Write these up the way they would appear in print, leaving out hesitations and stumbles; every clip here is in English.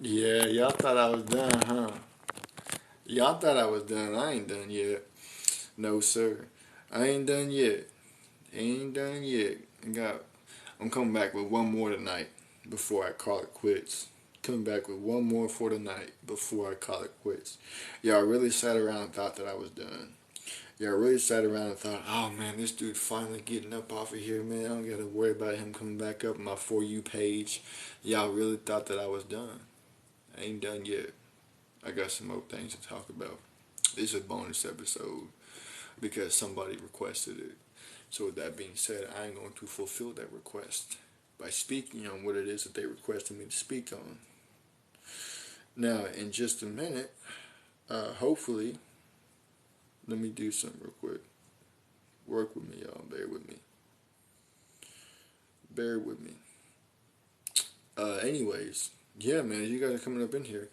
Yeah, y'all thought I was done, huh? Y'all thought I was done. I ain't done yet. No, sir. I ain't done yet. Ain't done yet. I'm coming back with one more tonight before I call it quits. Coming back with one more for tonight before I call it quits. Y'all really sat around and thought that I was done. Y'all really sat around and thought, oh man, this dude finally getting up off of here, man. I don't gotta worry about him coming back up on my For You page. Y'all really thought that I was done. I ain't done yet. I got some more things to talk about. This is a bonus episode because somebody requested it. So with that being said, I am going to fulfill that request by speaking on what it is that they requested me to speak on. Now, in just a minute, hopefully, let me do something real quick. Work with me, y'all. Bear with me. Bear with me. Anyways, yeah, man, you guys are coming up in here.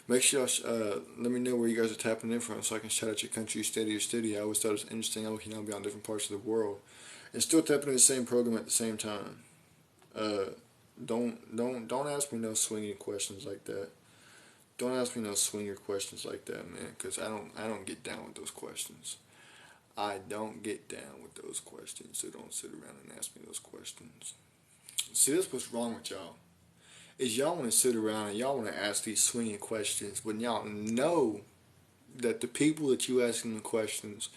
Make sure y'all let me know where you guys are tapping in from so I can shout out your country, state, or your city. I always thought it was interesting how we can all be on different parts of the world and still tapping in the same program at the same time. Uh, don't ask me no swinging questions like that. Don't ask me no swinger questions like that, man, because I don't get down with those questions. I don't get down with those questions, so don't sit around and ask me those questions. See, that's what's wrong with y'all. Is y'all want to sit around and y'all want to ask these swinging questions when y'all know that the people that you asking the questions,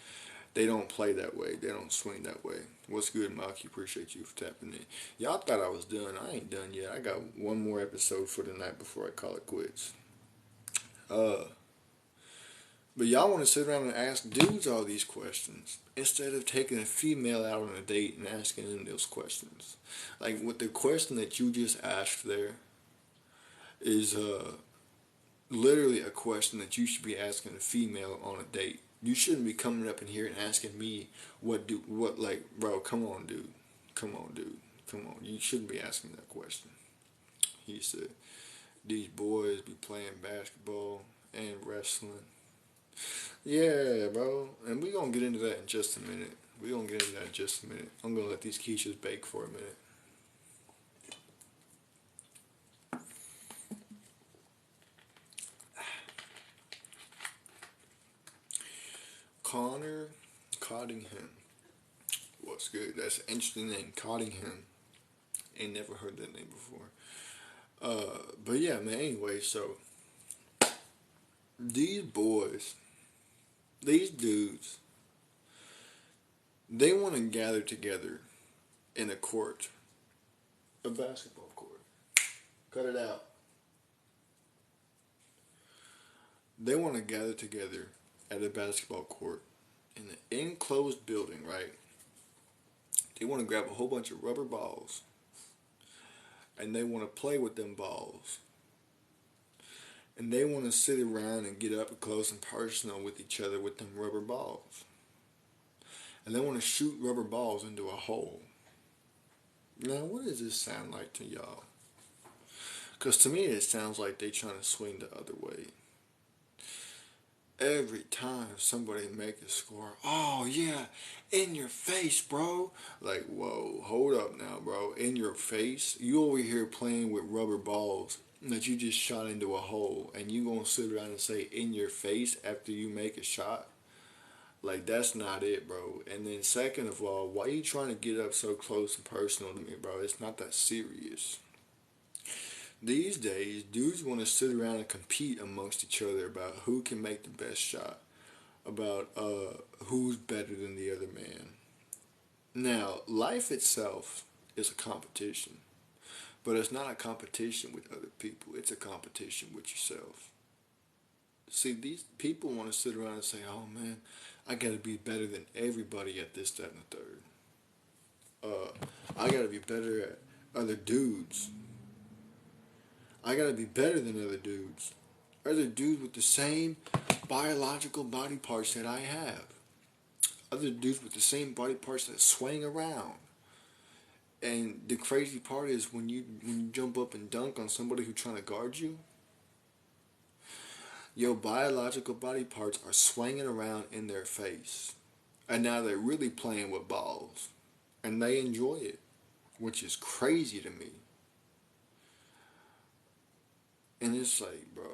they don't play that way. They don't swing that way. What's good, Maki? Appreciate you for tapping in. Y'all thought I was done. I ain't done yet. I got one more episode for the night before I call it quits. Uh, but y'all want to sit around and ask dudes all these questions instead of taking a female out on a date and asking them those questions. Like with the question that you just asked there is literally a question that you should be asking a female on a date. You shouldn't be coming up in here and asking me like, bro, come on, dude. Come on, dude. Come on. You shouldn't be asking that question. He said, these boys be playing basketball and wrestling. Yeah, bro. And we going to get into that in just a minute. We going to get into that in just a minute. I'm going to let these quiches bake for a minute. Connor Cottingham. What's good? That's an interesting name, Cottingham. Ain't never heard that name before. But yeah, man. Anyway, so these boys, these dudes, they want to gather together in a court, a basketball court. Cut it out. They want to gather together at a basketball court in an enclosed building, right? They want to grab a whole bunch of rubber balls and they want to play with them balls. And they want to sit around and get up close and personal with each other with them rubber balls. And they want to shoot rubber balls into a hole. Now, what does this sound like to y'all? Because to me, it sounds like they trying to swing the other way. Every time somebody make a score, oh yeah, in your face, bro. Like, whoa, hold up now, bro. In your face? You over here playing with rubber balls that you just shot into a hole, and you gonna sit around and say in your face after you make a shot? Like, that's not it, bro. And then second of all, why you trying to get up so close and personal to me, bro? It's not that serious. These days, dudes want to sit around and compete amongst each other about who can make the best shot, about who's better than the other man. Now, life itself is a competition, but it's not a competition with other people. It's a competition with yourself. See, these people want to sit around and say, "Oh man, I got to be better than everybody at this, that, and the third. I got to be better at other dudes. I got to be better than other dudes. Other dudes with the same biological body parts that I have. Other dudes with the same body parts that swing around. And the crazy part is when you jump up and dunk on somebody who's trying to guard you, your biological body parts are swinging around in their face. And now they're really playing with balls. And they enjoy it, which is crazy to me. And it's like, bro,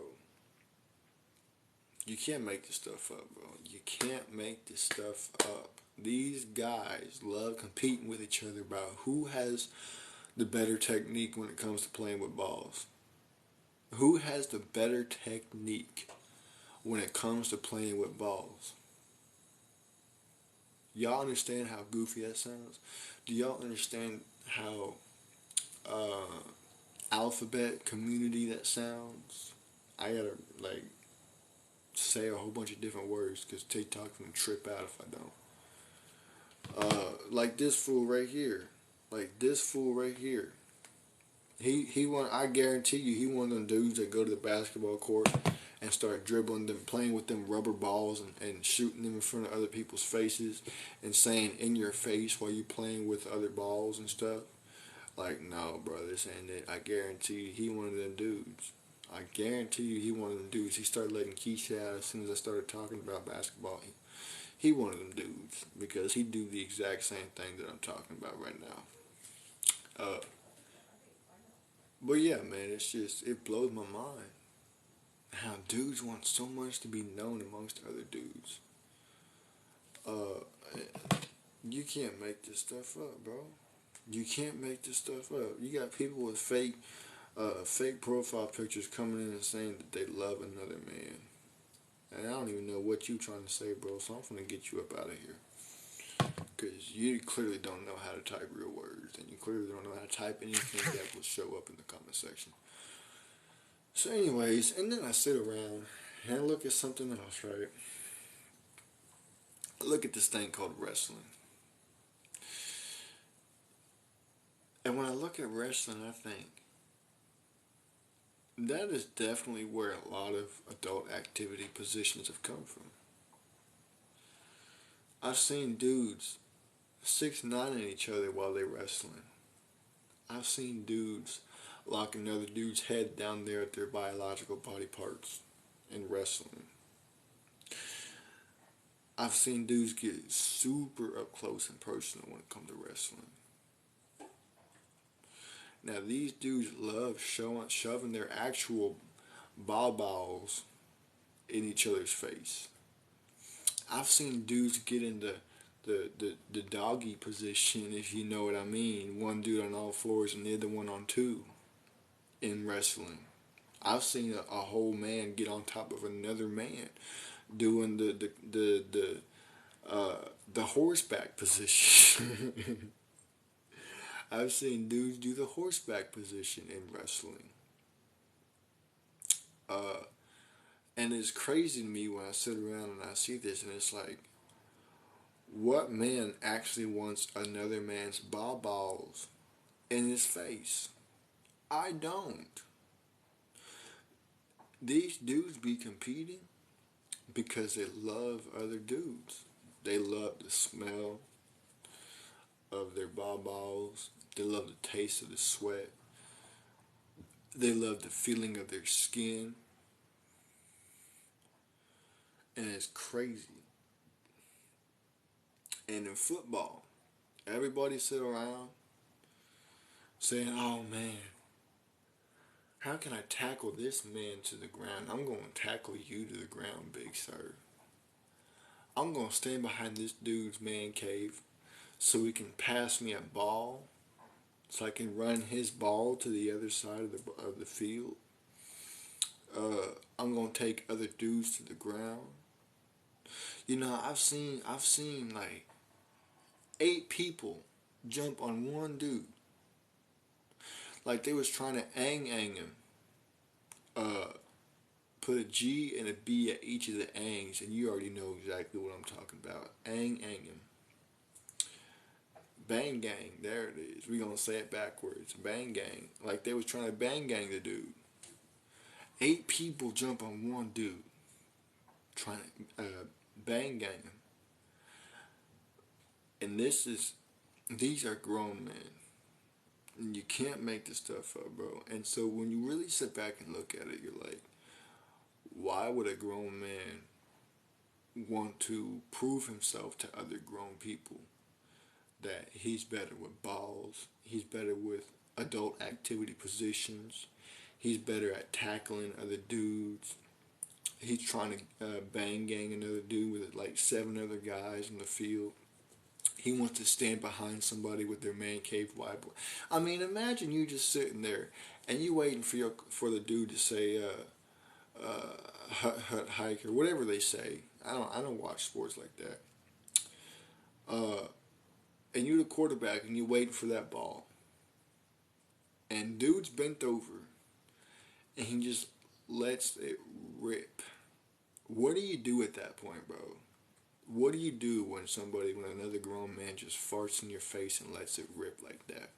you can't make this stuff up, bro. You can't make this stuff up. These guys love competing with each other about who has the better technique when it comes to playing with balls. Who has the better technique when it comes to playing with balls? Y'all understand how goofy that sounds? Do y'all understand how alphabet community that sounds? I gotta like say a whole bunch of different words because TikTok's gonna trip out if I don't. Like this fool right here. Like this fool right here. He want. I guarantee you, he one of them dudes that go to the basketball court and start dribbling them, playing with them rubber balls and shooting them in front of other people's faces and saying in your face while you playing with other balls and stuff. Like, no, bro, this ain't it. I guarantee you, he one of them dudes. I guarantee you, he one of them dudes. He started letting Keisha out as soon as I started talking about basketball. He one of them dudes because he do the exact same thing that I'm talking about right now. Uh, but yeah, man, it's just it blows my mind how dudes want so much to be known amongst other dudes. Uh, you can't make this stuff up, bro. You can't make this stuff up. You got people with fake profile pictures coming in and saying that they love another man. And I don't even know what you trying to say, bro. So I'm gonna get you up out of here. Because you clearly don't know how to type real words. And you clearly don't know how to type anything that will show up in the comment section. So anyways, and then I sit around and I look at something else, right? I look at this thing called wrestling. And when I look at wrestling, I think that is definitely where a lot of adult activity positions have come from. I've seen dudes 6'9" at each other while they wrestling. I've seen dudes lock another dude's head down there at their biological body parts in wrestling. I've seen dudes get super up close and personal when it comes to wrestling. Now these dudes love shoving their actual balls in each other's face. I've seen dudes get in the doggy position, if you know what I mean. One dude on all fours and the other one on two in wrestling. I've seen a whole man get on top of another man doing the horseback position. I've seen dudes do the horseback position in wrestling. Uh, and it's crazy to me when I sit around and I see this, and it's like, what man actually wants another man's balls in his face? I don't. These dudes be competing because they love other dudes. They love the smell of their balls. They love the taste of the sweat. They love the feeling of their skin. And it's crazy. And in football, everybody sit around saying, oh man, how can I tackle this man to the ground? I'm going to tackle you to the ground, big sir. I'm going to stand behind this dude's man cave so he can pass me a ball, so I can run his ball to the other side of the field. I'm going to take other dudes to the ground. You know, I've seen like 8 people jump on one dude. Like they was trying to ang him. Put a G and a B at each of the angs, and you already know exactly what I'm talking about. Ang him. Bang gang, there it is. We gonna say it backwards. Bang gang. Like they was trying to bang gang the dude. 8 people jump on one dude. Trying to bang gang him. And these are grown men. And you can't make this stuff up, bro. And so when you really sit back and look at it, you're like, why would a grown man want to prove himself to other grown people that he's better with balls, he's better with adult activity positions, He's better at tackling other dudes. He's trying to bang gang another dude with like 7 other guys in the field. He wants to stand behind somebody with their man cave Bible. I mean, imagine you just sitting there and you waiting for the dude to say hut hut hike or whatever they say. I don't watch sports like that. And you the quarterback and you waiting for that ball. And dude's bent over and he just lets it rip. What do you do at that point, bro? What do you do when another grown man just farts in your face and lets it rip like that?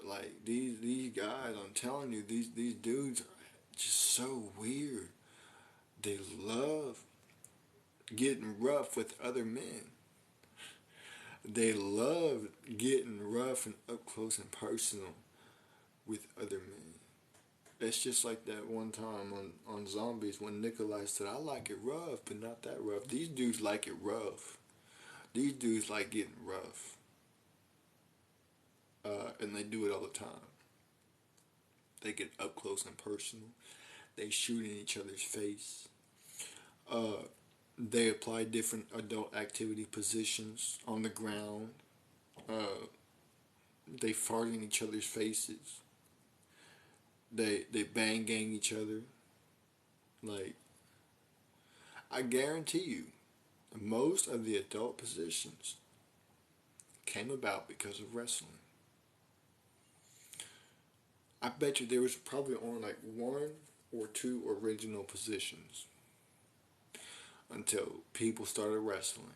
Like these guys, I'm telling you, these dudes are just so weird. They love getting rough with other men. They love getting rough and up close and personal with other men. It's just like that one time on Zombies when Nikolai said, I like it rough, but not that rough. These dudes like it rough. These dudes like getting rough. And they do it all the time. They get up close and personal. They shoot in each other's face. They apply different adult activity positions on the ground. They fart in each other's faces. They bang gang each other. Like, I guarantee you, most of the adult positions came about because of wrestling. I bet you there was probably only like 1 or 2 original positions until people started wrestling.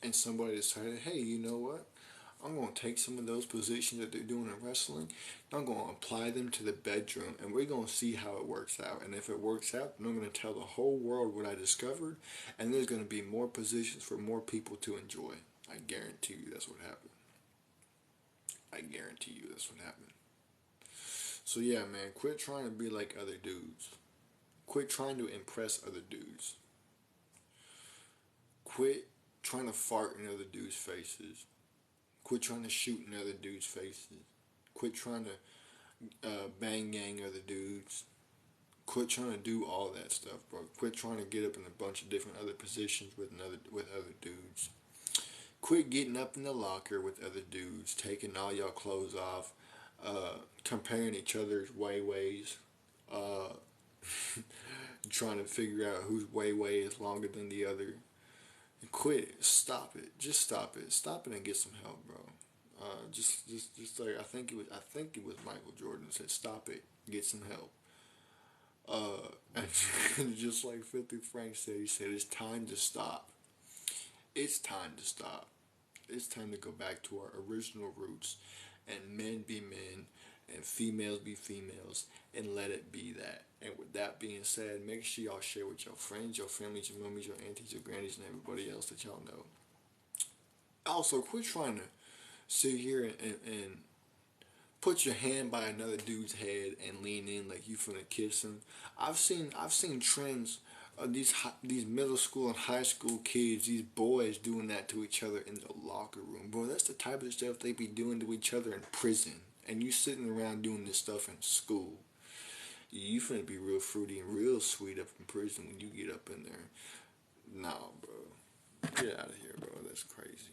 And somebody decided, hey, you know what? I'm going to take some of those positions that they're doing in wrestling, and I'm going to apply them to the bedroom, and we're going to see how it works out. And if it works out, then I'm going to tell the whole world what I discovered, and there's going to be more positions for more people to enjoy. I guarantee you that's what happened. I guarantee you that's what happened. So yeah, man, quit trying to be like other dudes. Quit trying to impress other dudes. Quit trying to fart in other dudes' faces. Quit trying to shoot in other dudes' faces. Quit trying to bang gang other dudes. Quit trying to do all that stuff, bro. Quit trying to get up in a bunch of different other positions with other dudes. Quit getting up in the locker with other dudes, taking all y'all clothes off, comparing each other's ways, uh, trying to figure out whose way is longer than the other. Quit it. Stop it. Just stop it. Stop it and get some help, bro. Just like I think it was Michael Jordan said, "Stop it. Get some help." And just like 50 Frank said, he said, "It's time to stop. It's time to stop. It's time to go back to our original roots, and men be men, and females be females, and let it be that." And with that being said, make sure y'all share with your friends, your families, your mummies, your aunties, your grannies, and everybody else that y'all know. Also, quit trying to sit here and put your hand by another dude's head and lean in like you finna kiss him. I've seen trends of these middle school and high school kids, these boys doing that to each other in the locker room. Bro, that's the type of stuff they be doing to each other in prison. And you sitting around doing this stuff in school. You finna be real fruity and real sweet up in prison when you get up in there. Nah, bro. Get out of here, bro. That's crazy.